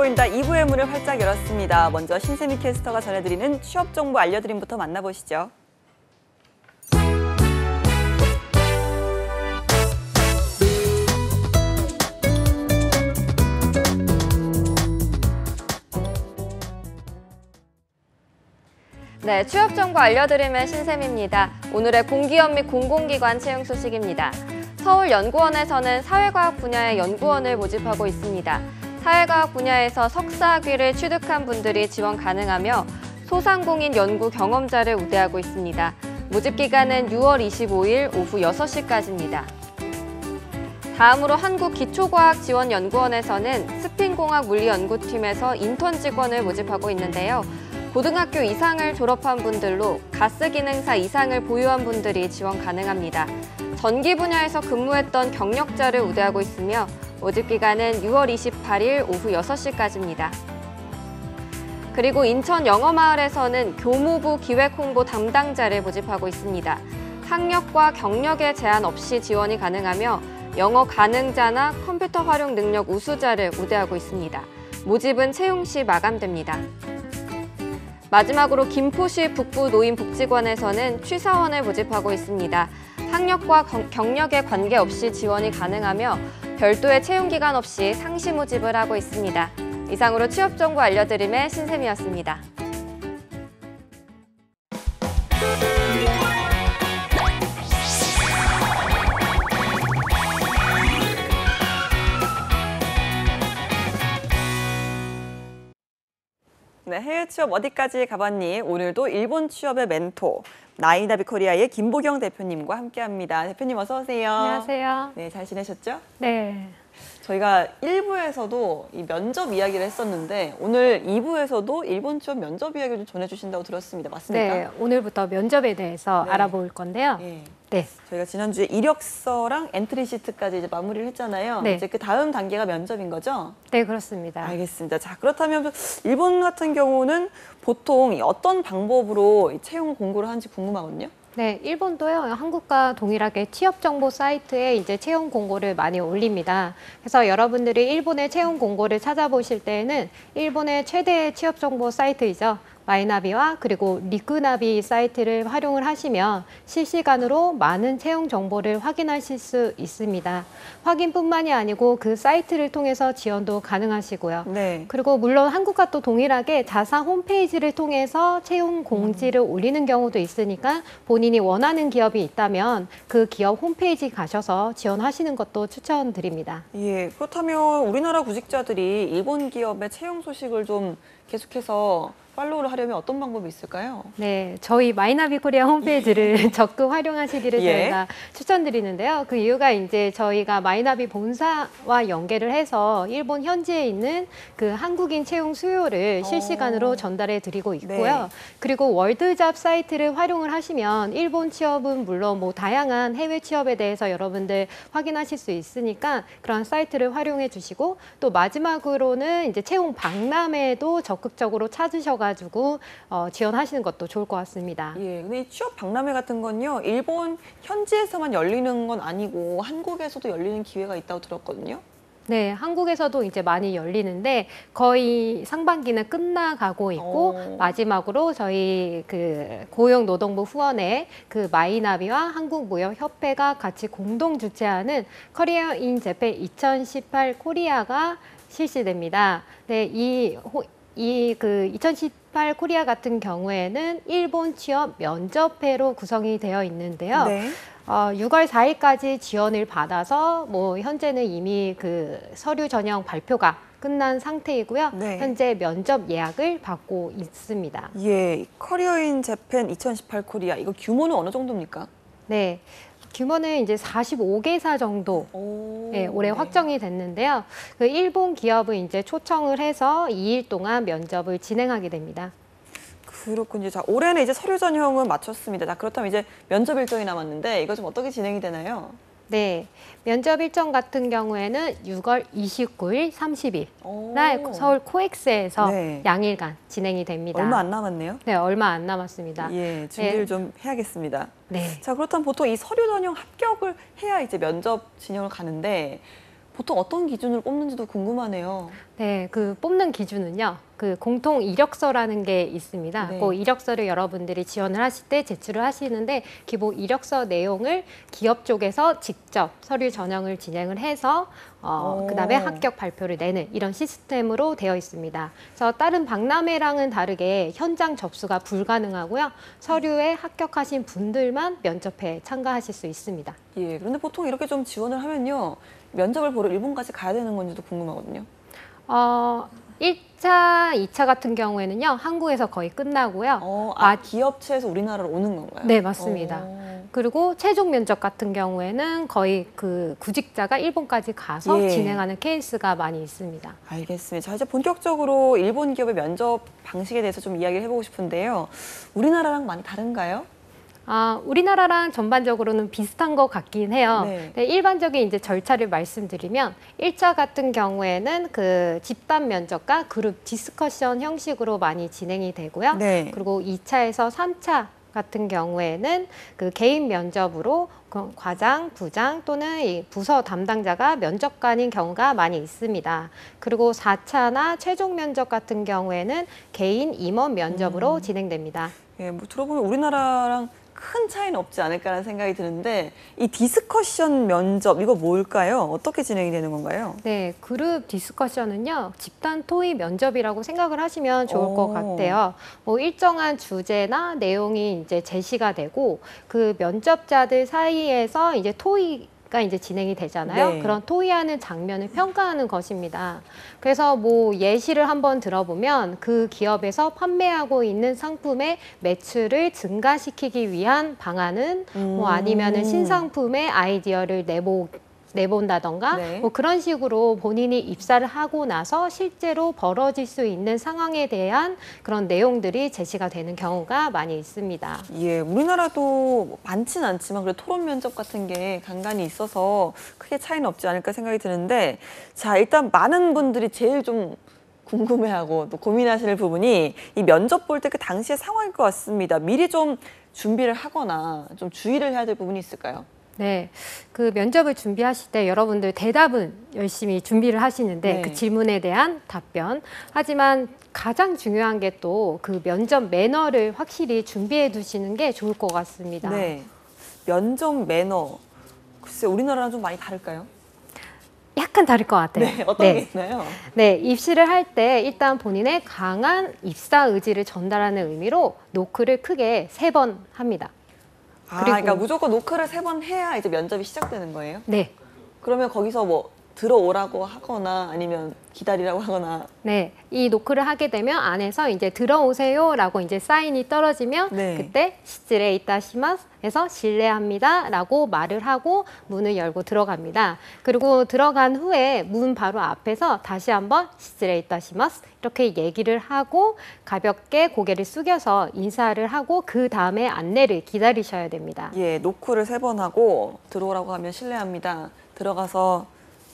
보인다 2부의 문을 활짝 열었습니다. 먼저 신세미 캐스터가 전해드리는 취업 정보 알려드림부터 만나보시죠. 네, 취업 정보 알려드리는 신샘입니다. 오늘의 공기업 및 공공기관 채용 소식입니다. 서울연구원에서는 사회과학 분야의 연구원을 모집하고 있습니다. 사회과학 분야에서 석사학위를 취득한 분들이 지원 가능하며 소상공인 연구 경험자를 우대하고 있습니다. 모집 기간은 6월 25일 오후 6시까지입니다. 다음으로 한국기초과학지원연구원에서는 스핀공학 물리연구팀에서 인턴 직원을 모집하고 있는데요. 고등학교 이상을 졸업한 분들로 가스기능사 이상을 보유한 분들이 지원 가능합니다. 전기 분야에서 근무했던 경력자를 우대하고 있으며 모집 기간은 6월 28일 오후 6시까지입니다. 그리고 인천 영어마을에서는 교무부 기획홍보 담당자를 모집하고 있습니다. 학력과 경력에 제한 없이 지원이 가능하며 영어 가능자나 컴퓨터 활용 능력 우수자를 우대하고 있습니다. 모집은 채용 시 마감됩니다. 마지막으로 김포시 북부노인복지관에서는 취사원을 모집하고 있습니다. 학력과 경력에 관계없이 지원이 가능하며 별도의 채용 기간 없이 상시 모집을 하고 있습니다. 이상으로 취업 정보 알려드림의 신샘이었습니다. 네, 해외 취업 어디까지 가봤니? 오늘도 일본 취업의 멘토, 나이나비 코리아의 김보경 대표님과 함께합니다. 대표님 어서 오세요. 안녕하세요. 네, 잘 지내셨죠? 네. 저희가 1부에서도 이 면접 이야기를 했었는데 오늘 2부에서도 일본 취업 면접 이야기를 좀 전해주신다고 들었습니다. 맞습니까? 네, 오늘부터 면접에 대해서 네. 알아볼 건데요. 네. 네. 저희가 지난주에 이력서랑 엔트리 시트까지 이제 마무리를 했잖아요. 네. 이제 그 다음 단계가 면접인 거죠? 네, 그렇습니다. 알겠습니다. 자, 그렇다면 일본 같은 경우는 보통 어떤 방법으로 채용 공고를 하는지 궁금하거든요. 네, 일본도요, 한국과 동일하게 취업 정보 사이트에 이제 채용 공고를 많이 올립니다. 그래서 여러분들이 일본의 채용 공고를 찾아보실 때에는 일본의 최대 취업 정보 사이트이죠. 마이나비와 그리고 리크나비 사이트를 활용을 하시면 실시간으로 많은 채용 정보를 확인하실 수 있습니다. 확인뿐만이 아니고 그 사이트를 통해서 지원도 가능하시고요. 네. 그리고 물론 한국과 또 동일하게 자사 홈페이지를 통해서 채용 공지를 올리는 경우도 있으니까 본인이 원하는 기업이 있다면 그 기업 홈페이지 가셔서 지원하시는 것도 추천드립니다. 예, 그렇다면 우리나라 구직자들이 일본 기업의 채용 소식을 좀 계속해서 팔로우를 하려면 어떤 방법이 있을까요? 네, 저희 마이나비 코리아 홈페이지를 적극 활용하시기를 저희가 추천드리는데요. 그 이유가 이제 저희가 마이나비 본사와 연계를 해서 일본 현지에 있는 그 한국인 채용 수요를 실시간으로 전달해 드리고 있고요. 네. 그리고 월드잡 사이트를 활용을 하시면 일본 취업은 물론 뭐 다양한 해외 취업에 대해서 여러분들 확인하실 수 있으니까 그런 사이트를 활용해 주시고 또 마지막으로는 이제 채용 박람회도 적극적으로 찾으셔 가지고 지원하시는 것도 좋을 것 같습니다. 예, 근데 이 취업 박람회 같은 건요, 일본 현지에서만 열리는 건 아니고 한국에서도 열리는 기회가 있다고 들었거든요. 네, 한국에서도 이제 많이 열리는데 거의 상반기는 끝나가고 있고 마지막으로 저희 그 고용노동부 후원회 그 마이나비와 한국무역협회가 같이 공동 주최하는 커리어 인 재팬 2018 코리아가 실시됩니다. 네, 이 2018 코리아 같은 경우에는 일본 취업 면접회로 구성이 되어 있는데요. 네. 6월 4일까지 지원을 받아서 뭐 현재는 이미 그 서류 전형 발표가 끝난 상태이고요. 네. 현재 면접 예약을 받고 있습니다. 예, 커리어인 재팬 2018 코리아 이거 규모는 어느 정도입니까? 네. 규모는 이제 45개사 정도 올해 확정이 됐는데요. 그 일본 기업은 이제 초청을 해서 2일 동안 면접을 진행하게 됩니다. 그렇군요. 자, 올해는 이제 서류 전형은 마쳤습니다. 자, 그렇다면 이제 면접 일정이 남았는데 이거 좀 어떻게 진행이 되나요? 네, 면접 일정 같은 경우에는 6월 29일, 30일 날 서울 코엑스에서 네. 양일간 진행이 됩니다. 얼마 안 남았네요. 네, 얼마 안 남았습니다. 예, 준비를 좀 해야겠습니다. 네. 자, 그렇다면 보통 이 서류 전형 합격을 해야 이제 면접 진영을 가는데 보통 어떤 기준으로 뽑는지도 궁금하네요. 네, 그 뽑는 기준은요. 그 공통 이력서라는 게 있습니다. 네. 그 이력서를 여러분들이 지원을 하실 때 제출을 하시는데 기본 이력서 내용을 기업 쪽에서 직접 서류 전형을 진행을 해서 그다음에 합격 발표를 내는 이런 시스템으로 되어 있습니다. 그래서 다른 박람회랑은 다르게 현장 접수가 불가능하고요. 서류에 합격하신 분들만 면접에 참가하실 수 있습니다. 예, 그런데 보통 이렇게 좀 지원을 하면요. 면접을 보러 일본까지 가야 되는 건지도 궁금하거든요. 1차, 2차 같은 경우에는요. 한국에서 거의 끝나고요. 기업체에서 우리나라로 오는 건가요? 네, 맞습니다. 그리고 최종 면접 같은 경우에는 거의 그 구직자가 일본까지 가서 예. 진행하는 케이스가 많이 있습니다. 알겠습니다. 자, 이제 본격적으로 일본 기업의 면접 방식에 대해서 좀 이야기를 해보고 싶은데요. 우리나라랑 많이 다른가요? 우리나라랑 전반적으로는 비슷한 것 같긴 해요. 네. 네, 일반적인 이제 절차를 말씀드리면 1차 같은 경우에는 그 집단 면접과 그룹 디스커션 형식으로 많이 진행이 되고요. 네. 그리고 2차에서 3차 같은 경우에는 그 개인 면접으로 과장, 부장 또는 이 부서 담당자가 면접관인 경우가 많이 있습니다. 그리고 4차나 최종 면접 같은 경우에는 개인 임원 면접으로 진행됩니다. 예, 뭐 들어보면 우리나라랑 큰 차이는 없지 않을까라는 생각이 드는데 이 디스커션 면접 이거 뭘까요? 어떻게 진행이 되는 건가요? 네, 그룹 디스커션은요, 집단 토의 면접이라고 생각을 하시면 좋을 것 같아요. 뭐 일정한 주제나 내용이 이제 제시가 되고 그 면접자들 사이에서 이제 토의가 이제 진행이 되잖아요. 네. 그런 토의하는 장면을 평가하는 것입니다. 그래서 뭐 예시를 한번 들어보면 그 기업에서 판매하고 있는 상품의 매출을 증가시키기 위한 방안은 뭐 아니면은 신상품의 아이디어를 내본다던가 네. 뭐 그런 식으로 본인이 입사를 하고 나서 실제로 벌어질 수 있는 상황에 대한 그런 내용들이 제시가 되는 경우가 많이 있습니다. 예, 우리나라도 많지는 않지만 그래도 토론 면접 같은 게 간간히 있어서 크게 차이는 없지 않을까 생각이 드는데 자, 일단 많은 분들이 제일 좀 궁금해하고 또 고민하시는 부분이 이 면접 볼 때 그 당시의 상황일 것 같습니다. 미리 좀 준비를 하거나 좀 주의를 해야 될 부분이 있을까요? 네, 그 면접을 준비하실 때 여러분들 대답은 열심히 준비를 하시는데 네. 그 질문에 대한 답변. 하지만 가장 중요한 게 또 그 면접 매너를 확실히 준비해 두시는 게 좋을 것 같습니다. 네, 면접 매너. 글쎄, 우리나라랑 좀 많이 다를까요? 약간 다를 것 같아요. 네, 어떤 게 있나요? 네, 입시를 할 때 일단 본인의 강한 입사 의지를 전달하는 의미로 노크를 크게 3번 합니다. 그러니까 무조건 노크를 3번 해야 이제 면접이 시작되는 거예요? 네. 그러면 거기서 뭐 들어오라고 하거나 아니면 기다리라고 하거나. 네, 이 노크를 하게 되면 안에서 이제 들어오세요라고 이제 사인이 떨어지면 네. 그때 시즈레 이타시마스 해서 실례합니다라고 말을 하고 문을 열고 들어갑니다. 그리고 들어간 후에 문 바로 앞에서 다시 한번 시즈레 이타시마스 이렇게 얘기를 하고 가볍게 고개를 숙여서 인사를 하고 그 다음에 안내를 기다리셔야 됩니다. 예, 노크를 3번 하고 들어오라고 하면 실례합니다. 들어가서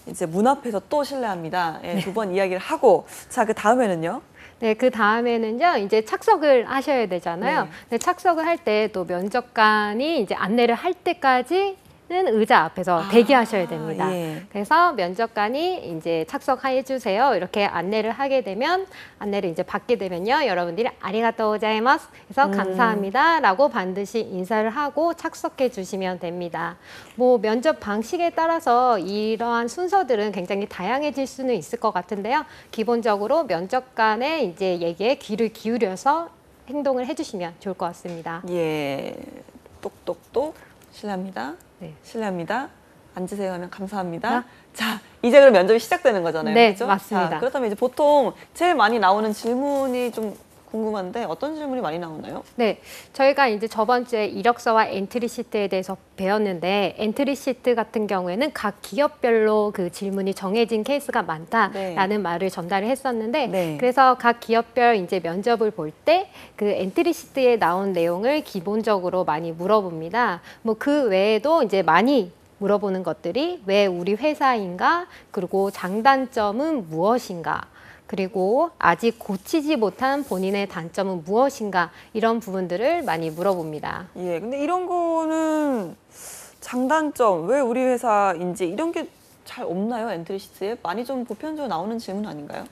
이제 문 앞에서 또 실례합니다. 예, 2번 이야기를 하고 자, 그 다음에는요? 네, 그 다음에는요, 이제 착석을 하셔야 되잖아요. 네. 근데 착석을 할 때 또 면접관이 이제 안내를 할 때까지는 의자 앞에서 대기하셔야 됩니다. 예. 그래서 면접관이 이제 착석해 주세요. 이렇게 안내를 하게 되면, 안내를 이제 받게 되면요, 여러분들이 아리가또 고자이마스 해서 감사합니다라고 반드시 인사를 하고 착석해 주시면 됩니다. 뭐 면접 방식에 따라서 이러한 순서들은 굉장히 다양해질 수는 있을 것 같은데요. 기본적으로 면접관의 이제 얘기에 귀를 기울여서 행동을 해주시면 좋을 것 같습니다. 예, 똑똑똑 실례합니다. 네. 실례합니다. 앉으세요 하면 감사합니다. 자, 이제 그럼 면접이 시작되는 거잖아요. 네, 그렇죠? 맞습니다. 자, 그렇다면 이제 보통 제일 많이 나오는 질문이 좀 궁금한데 어떤 질문이 많이 나오나요? 네, 저희가 이제 저번 주에 이력서와 엔트리 시트에 대해서 배웠는데 엔트리 시트 같은 경우에는 각 기업별로 그 질문이 정해진 케이스가 많다라는 말을 전달을 했었는데 네. 그래서 각 기업별 이제 면접을 볼 때 그 엔트리 시트에 나온 내용을 기본적으로 많이 물어봅니다. 뭐 그 외에도 이제 많이 물어보는 것들이 왜 우리 회사인가, 그리고 장단점은 무엇인가, 그리고 아직 고치지 못한 본인의 단점은 무엇인가, 이런 부분들을 많이 물어봅니다. 예, 근데 이런 거는 장단점, 왜 우리 회사인지 이런 게 잘 없나요? 엔트리 시트에? 많이 좀 보편적으로 나오는 질문 아닌가요?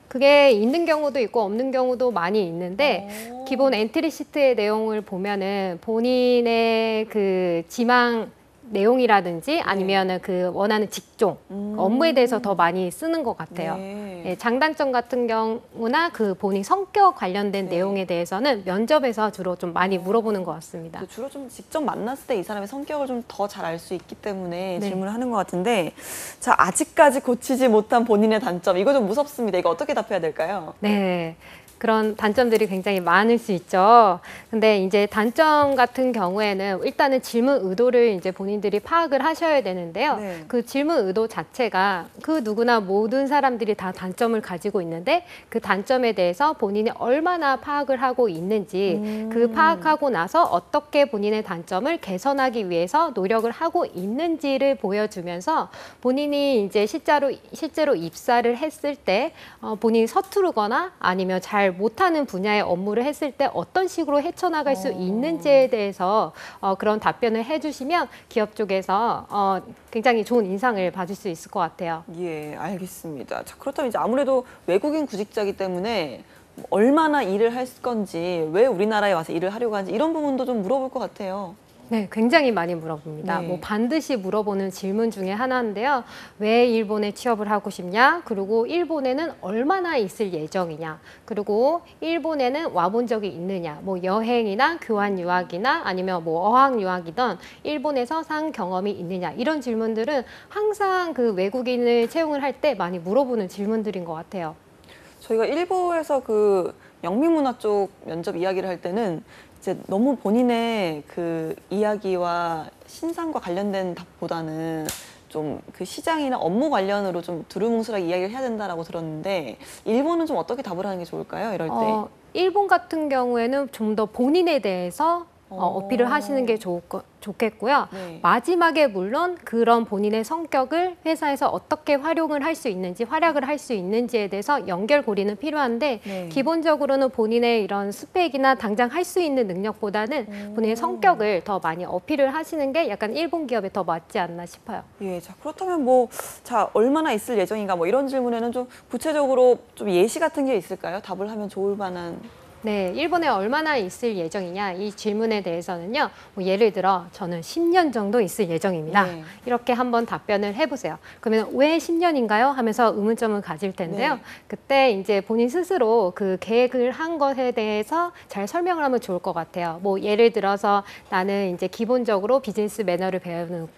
그게 있는 경우도 있고 없는 경우도 많이 있는데 오. 기본 엔트리 시트의 내용을 보면은 본인의 그 지망 내용이라든지 아니면은 그 원하는 직종, 업무에 대해서 더 많이 쓰는 것 같아요. 네. 예, 장단점 같은 경우나 그 본인 성격 관련된 네. 내용에 대해서는 면접에서 주로 좀 많이 물어보는 것 같습니다. 주로 좀 직접 만났을 때 이 사람의 성격을 좀 더 잘 알 수 있기 때문에 네. 질문을 하는 것 같은데, 자, 아직까지 고치지 못한 본인의 단점, 이거 좀 무섭습니다. 이거 어떻게 답해야 될까요? 네. 그런 단점들이 굉장히 많을 수 있죠. 근데 이제 단점 같은 경우에는 일단은 질문 의도를 이제 본인들이 파악을 하셔야 되는데요. 네. 그 질문 의도 자체가 그 누구나 모든 사람들이 다 단점을 가지고 있는데 그 단점에 대해서 본인이 얼마나 파악을 하고 있는지 그 파악하고 나서 어떻게 본인의 단점을 개선하기 위해서 노력을 하고 있는지를 보여주면서 본인이 이제 실제로 입사를 했을 때 본인이 서투르거나 아니면 잘 못하는 분야의 업무를 했을 때 어떤 식으로 헤쳐나갈 수 있는지에 대해서 그런 답변을 해주시면 기업 쪽에서 굉장히 좋은 인상을 받을 수 있을 것 같아요. 예, 알겠습니다. 자, 그렇다면 이제 아무래도 외국인 구직자이기 때문에 얼마나 일을 할 건지, 왜 우리나라에 와서 일을 하려고 하는지 이런 부분도 좀 물어볼 것 같아요. 네, 굉장히 많이 물어봅니다. 네. 뭐 반드시 물어보는 질문 중에 하나인데요. 왜 일본에 취업을 하고 싶냐? 그리고 일본에는 얼마나 있을 예정이냐? 그리고 일본에는 와본 적이 있느냐? 뭐 여행이나 교환 유학이나 아니면 뭐 어학 유학이든 일본에서 산 경험이 있느냐? 이런 질문들은 항상 그 외국인을 채용을 할 때 많이 물어보는 질문들인 것 같아요. 저희가 일부에서 그 영미문화 쪽 면접 이야기를 할 때는 이제 너무 본인의 그 이야기와 신상과 관련된 답보다는 좀 그 시장이나 업무 관련으로 좀 두루뭉술하게 이야기를 해야 된다라고 들었는데, 일본은 좀 어떻게 답을 하는 게 좋을까요? 이럴 때. 일본 같은 경우에는 좀 더 본인에 대해서 어필을 하시는 게 좋겠고요. 네. 마지막에 물론 그런 본인의 성격을 회사에서 어떻게 활용을 할 수 있는지, 활약을 할 수 있는지에 대해서 연결고리는 필요한데 네. 기본적으로는 본인의 이런 스펙이나 당장 할 수 있는 능력보다는 본인의 성격을 더 많이 어필을 하시는 게 약간 일본 기업에 더 맞지 않나 싶어요. 예, 자, 그렇다면 뭐, 자, 얼마나 있을 예정인가, 뭐 이런 질문에는 좀 구체적으로 좀 예시 같은 게 있을까요? 답을 하면 좋을 만한. 네, 일본에 얼마나 있을 예정이냐 이 질문에 대해서는요. 뭐 예를 들어 저는 10년 정도 있을 예정입니다. 네. 이렇게 한번 답변을 해보세요. 그러면 왜 10년인가요? 하면서 의문점을 가질 텐데요. 네. 그때 이제 본인 스스로 그 계획을 한 것에 대해서 잘 설명을 하면 좋을 것 같아요. 뭐 예를 들어서 나는 이제 기본적으로 비즈니스 매너를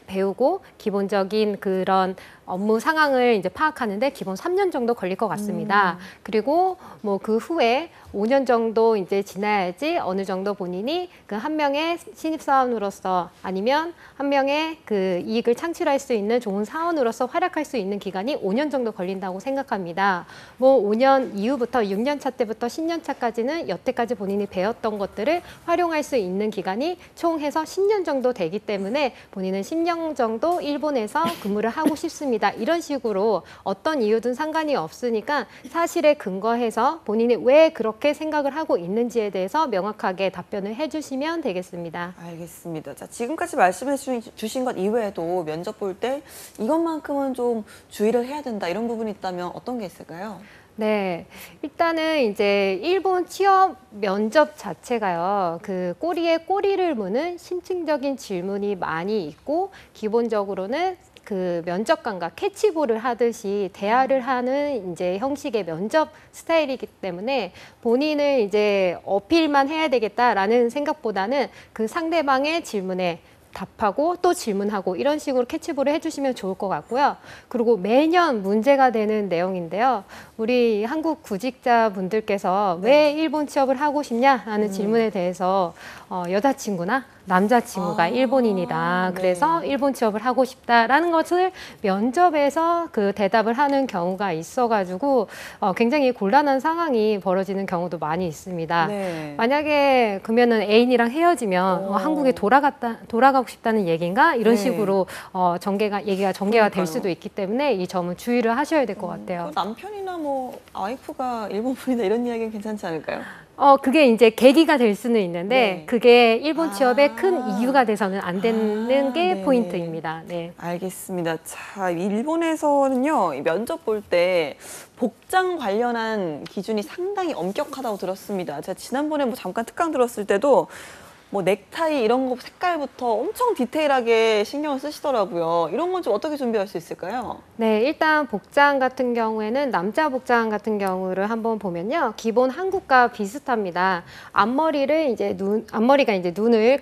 배우고 기본적인 그런 업무 상황을 이제 파악하는데 기본 3년 정도 걸릴 것 같습니다. 그리고 뭐 그 후에 5년 정도 이제 지나야지 어느 정도 본인이 그 한 명의 신입사원으로서 아니면 한 명의 그 이익을 창출할 수 있는 좋은 사원으로서 활약할 수 있는 기간이 5년 정도 걸린다고 생각합니다. 뭐 5년 이후부터 6년 차 때부터 10년 차까지는 여태까지 본인이 배웠던 것들을 활용할 수 있는 기간이 총 해서 10년 정도 되기 때문에 본인은 10년 정도 일본에서 근무를 하고 싶습니다. 이런 식으로 어떤 이유든 상관이 없으니까 사실에 근거해서 본인이 왜 그렇게 생각을 하고 있는지에 대해서 명확하게 답변을 해주시면 되겠습니다. 알겠습니다. 자, 지금까지 말씀해 주신 것 이외에도 면접 볼 때 이것만큼은 좀 주의를 해야 된다, 이런 부분이 있다면 어떤 게 있을까요? 네, 일단은 이제 일본 취업 면접 자체가요, 그 꼬리에 꼬리를 무는 심층적인 질문이 많이 있고, 기본적으로는 그 면접관과 캐치볼을 하듯이 대화를 하는 이제 형식의 면접 스타일이기 때문에 본인을 이제 어필만 해야 되겠다라는 생각보다는 그 상대방의 질문에 답하고 또 질문하고 이런 식으로 캐치볼을 해주시면 좋을 것 같고요. 그리고 매년 문제가 되는 내용인데요. 우리 한국 구직자분들께서 왜 일본 취업을 하고 싶냐라는 질문에 대해서 여자친구나 남자친구가 일본인이다. 네. 그래서 일본 취업을 하고 싶다라는 것을 면접에서 그 대답을 하는 경우가 있어가지고 굉장히 곤란한 상황이 벌어지는 경우도 많이 있습니다. 네. 만약에 그러면은 애인이랑 헤어지면 한국에 돌아가고 싶다는 얘기인가 이런 네. 식으로 얘기가 전개가 될 그러니까요. 수도 있기 때문에 이 점은 주의를 하셔야 될 것 같아요. 남편이나 뭐 와이프가 일본 분이다 이런 이야기는 괜찮지 않을까요? 그게 이제 계기가 될 수는 있는데 네. 그게 일본 취업의 아. 큰 이유가 돼서는 안 되는 게 네. 포인트입니다. 네. 알겠습니다. 자, 일본에서는요, 이 면접 볼 때 복장 관련한 기준이 상당히 엄격하다고 들었습니다. 제가 지난번에 뭐 잠깐 특강 들었을 때도 뭐 넥타이 이런 거 색깔부터 엄청 디테일하게 신경을 쓰시더라고요. 이런 건 좀 어떻게 준비할 수 있을까요? 네, 일단 복장 같은 경우에는 남자 복장 같은 경우를 한번 보면요. 기본 한국과 비슷합니다. 앞머리가 이제 눈을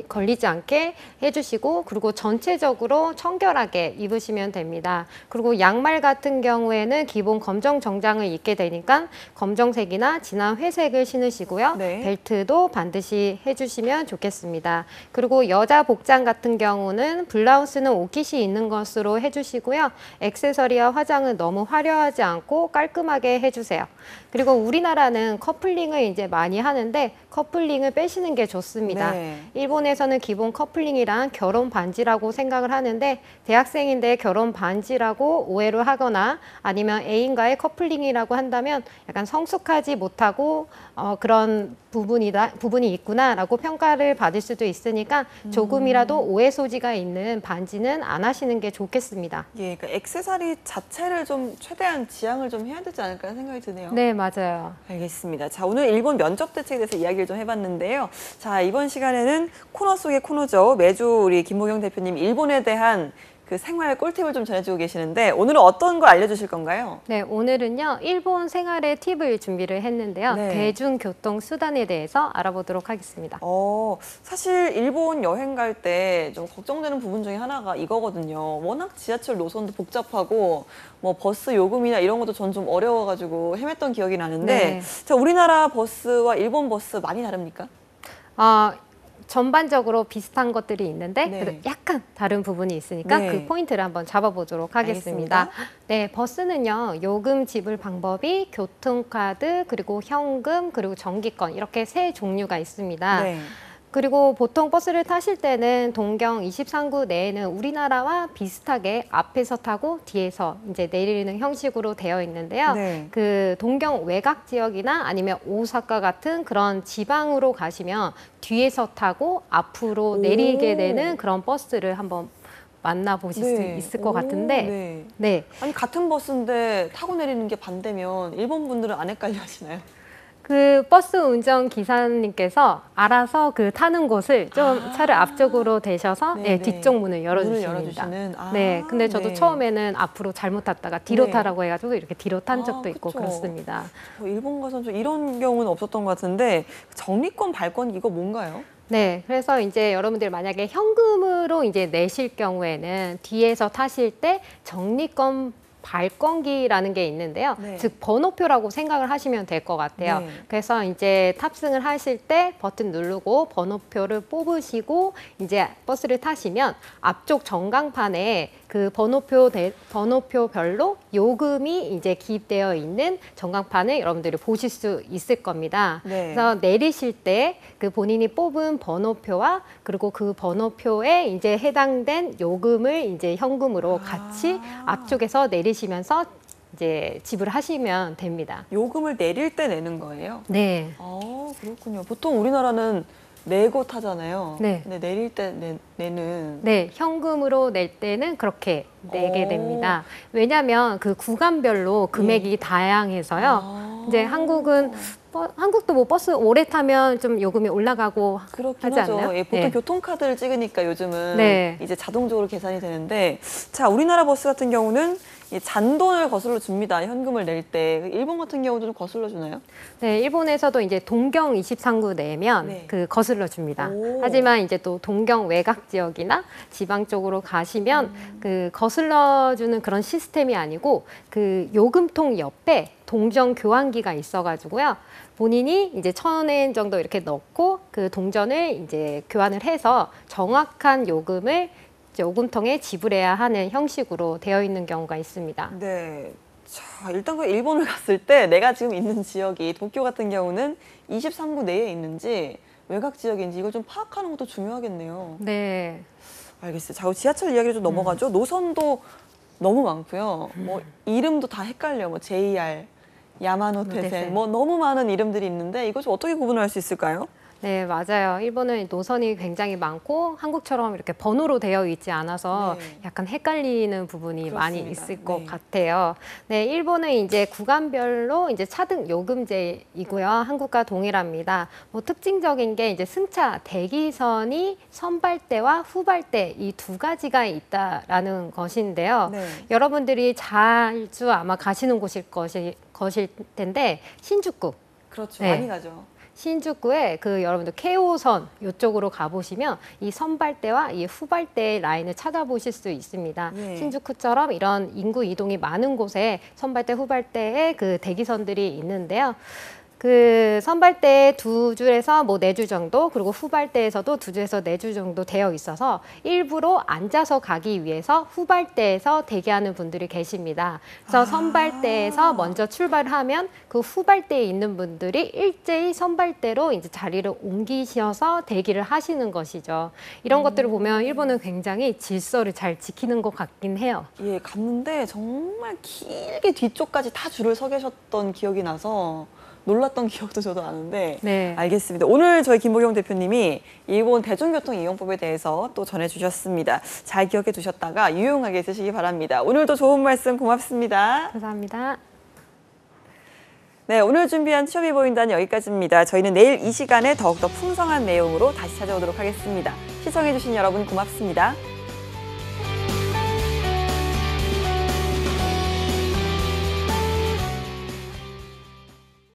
걸리지 않게 해주시고, 그리고 전체적으로 청결하게 입으시면 됩니다. 그리고 양말 같은 경우에는 기본 검정 정장을 입게 되니까 검정색이나 진한 회색을 신으시고요. 네. 벨트도 반드시 해주시면 좋겠습니다. 그리고 여자 복장 같은 경우는 블라우스는 옷깃이 있는 것으로 해주시고요. 액세서리와 화장은 너무 화려하지 않고 깔끔하게 해주세요. 그리고 우리나라는 커플링을 이제 많이 하는데 커플링을 빼시는 게 좋습니다. 네. 일본에서는 기본 커플링이란 결혼 반지라고 생각을 하는데 대학생인데 결혼 반지라고 오해를 하거나 아니면 애인과의 커플링이라고 한다면 약간 성숙하지 못하고 그런 부분이 있구나라고 평가를 받을 수도 있으니까 조금이라도 오해 소지가 있는 반지는 안 하시는 게 좋겠습니다. 예, 그러니까 액세서리 자체를 좀 최대한 지양을 좀 해야 되지 않을까 생각이 드네요. 네, 맞아요. 알겠습니다. 자, 오늘 일본 면접 대책에 대해서 이야기를 좀 해봤는데요. 자, 이번 시간에는 코너 속의 코너죠. 매주 우리 김모경 대표님 일본에 대한 그 생활 꿀팁을 좀 전해주고 계시는데 오늘은 어떤 걸 알려주실 건가요? 네, 오늘은요, 일본 생활의 팁을 준비를 했는데요. 네. 대중교통 수단에 대해서 알아보도록 하겠습니다. 사실 일본 여행 갈 때 좀 걱정되는 부분 중에 하나가 이거거든요. 워낙 지하철 노선도 복잡하고 뭐 버스 요금이나 이런 것도 전 좀 어려워가지고 헤맸던 기억이 나는데 네. 자, 우리나라 버스와 일본 버스 많이 다릅니까? 전반적으로 비슷한 것들이 있는데 네. 그래도 약간 다른 부분이 있으니까 네. 그 포인트를 한번 잡아보도록 하겠습니다. 알겠습니다. 네, 버스는요, 요금 지불 방법이 교통카드, 그리고 현금, 그리고 정기권 이렇게 세 종류가 있습니다. 네. 그리고 보통 버스를 타실 때는 동경 23구 내에는 우리나라와 비슷하게 앞에서 타고 뒤에서 이제 내리는 형식으로 되어 있는데요. 네. 그 동경 외곽 지역이나 아니면 오사카 같은 그런 지방으로 가시면 뒤에서 타고 앞으로 내리게 되는 그런 버스를 한번 만나보실 수 있을 것 같은데 네. 네. 아니 같은 버스인데 타고 내리는 게 반대면 일본 분들은 안 헷갈려 하시나요? 그 버스 운전 기사님께서 알아서 그 타는 곳을 좀 차를 앞쪽으로 대셔서 네, 네, 네. 뒤쪽 문을 열어주십니다. 문을 열어주시는. 네, 근데 저도 네. 처음에는 앞으로 잘못 탔다가 뒤로 네. 타라고 해가지고 이렇게 뒤로 탄 적도 있고 그쵸. 그렇습니다. 일본 가서는 좀 이런 경우는 없었던 것 같은데 정리권, 발권 이거 뭔가요? 네, 그래서 이제 여러분들 만약에 현금으로 이제 내실 경우에는 뒤에서 타실 때 적립권 발권기라는 게 있는데요. 네. 즉 번호표라고 생각을 하시면 될 것 같아요. 네. 그래서 이제 탑승을 하실 때 버튼 누르고 번호표를 뽑으시고 이제 버스를 타시면 앞쪽 전광판에 그 번호표별로 요금이 이제 기입되어 있는 전광판을 여러분들이 보실 수 있을 겁니다. 네. 그래서 내리실 때 그 본인이 뽑은 번호표와 그리고 그 번호표에 이제 해당된 요금을 이제 현금으로 같이 앞쪽에서 내리시면서 이제 지불하시면 됩니다. 요금을 내릴 때 내는 거예요? 네. 그렇군요. 보통 우리나라는 내고 타잖아요. 네. 근데 내릴 때 내는. 네, 현금으로 낼 때는 그렇게 내게 됩니다. 왜냐하면 그 구간별로 금액이 다양해서요. 이제 한국도 뭐 버스 오래 타면 좀 요금이 올라가고 그렇긴 하지 하죠. 않나요? 예, 보통 네. 교통카드를 찍으니까 요즘은 네. 이제 자동적으로 계산이 되는데 자, 우리나라 버스 같은 경우는 이 잔돈을 거슬러 줍니다. 현금을 낼 때. 일본 같은 경우도 좀 거슬러 주나요? 네, 일본에서도 이제 동경 23구 내면 네. 그 거슬러 줍니다. 오. 하지만 이제 또 동경 외곽 지역이나 지방 쪽으로 가시면 그 거슬러 주는 그런 시스템이 아니고 그 요금통 옆에 동전 교환기가 있어가지고요. 본인이 이제 1,000엔 정도 이렇게 넣고 그 동전을 이제 교환을 해서 정확한 요금을 요금통에 지불해야 하는 형식으로 되어 있는 경우가 있습니다. 네. 자, 일단 그 일본을 갔을 때 내가 지금 있는 지역이 도쿄 같은 경우는 23구 내에 있는지 외곽 지역인지 이걸 좀 파악하는 것도 중요하겠네요. 네. 알겠어요. 자, 지하철 이야기를 좀 넘어가죠. 노선도 너무 많고요. 뭐 이름도 다 헷갈려. 뭐 JR, 야마노 테센. 테센, 뭐 너무 많은 이름들이 있는데 이걸 좀 어떻게 구분할 수 있을까요? 네, 맞아요. 일본은 노선이 굉장히 많고 한국처럼 이렇게 번호로 되어 있지 않아서 네. 약간 헷갈리는 부분이 많이 그렇습니다. 있을 것 네. 같아요. 네, 일본은 이제 구간별로 이제 차등 요금제이고요. 한국과 동일합니다. 뭐 특징적인 게 이제 승차 대기선이 선발대와 후발대 이 두 가지가 있다라는 것인데요. 네. 여러분들이 자주 아마 가시는 곳일 것일 텐데 신주쿠. 그렇죠. 네. 많이 가죠. 신주쿠에 그 여러분들 케오선 이쪽으로 가보시면 이 선발대와 이 후발대 라인을 찾아보실 수 있습니다. 예. 신주쿠처럼 이런 인구 이동이 많은 곳에 선발대, 후발대에 그 대기선들이 있는데요. 그 선발대에 2줄에서 뭐 4줄 정도, 그리고 후발대에서도 2줄에서 4줄 정도 되어 있어서 일부러 앉아서 가기 위해서 후발대에서 대기하는 분들이 계십니다. 그래서 선발대에서 먼저 출발하면 그 후발대에 있는 분들이 일제히 선발대로 이제 자리를 옮기셔서 대기를 하시는 것이죠. 이런 것들을 보면 일본은 굉장히 질서를 잘 지키는 것 같긴 해요. 예, 갔는데 정말 길게 뒤쪽까지 다 줄을 서 계셨던 기억이 나서 놀랐던 기억도 저도 나는데 네. 알겠습니다. 오늘 저희 김보경 대표님이 일본 대중교통 이용법에 대해서 또 전해주셨습니다. 잘 기억해 두셨다가 유용하게 쓰시기 바랍니다. 오늘도 좋은 말씀 고맙습니다. 감사합니다. 네, 오늘 준비한 취업이 보인다는 여기까지입니다. 저희는 내일 이 시간에 더욱더 풍성한 내용으로 다시 찾아오도록 하겠습니다. 시청해주신 여러분 고맙습니다.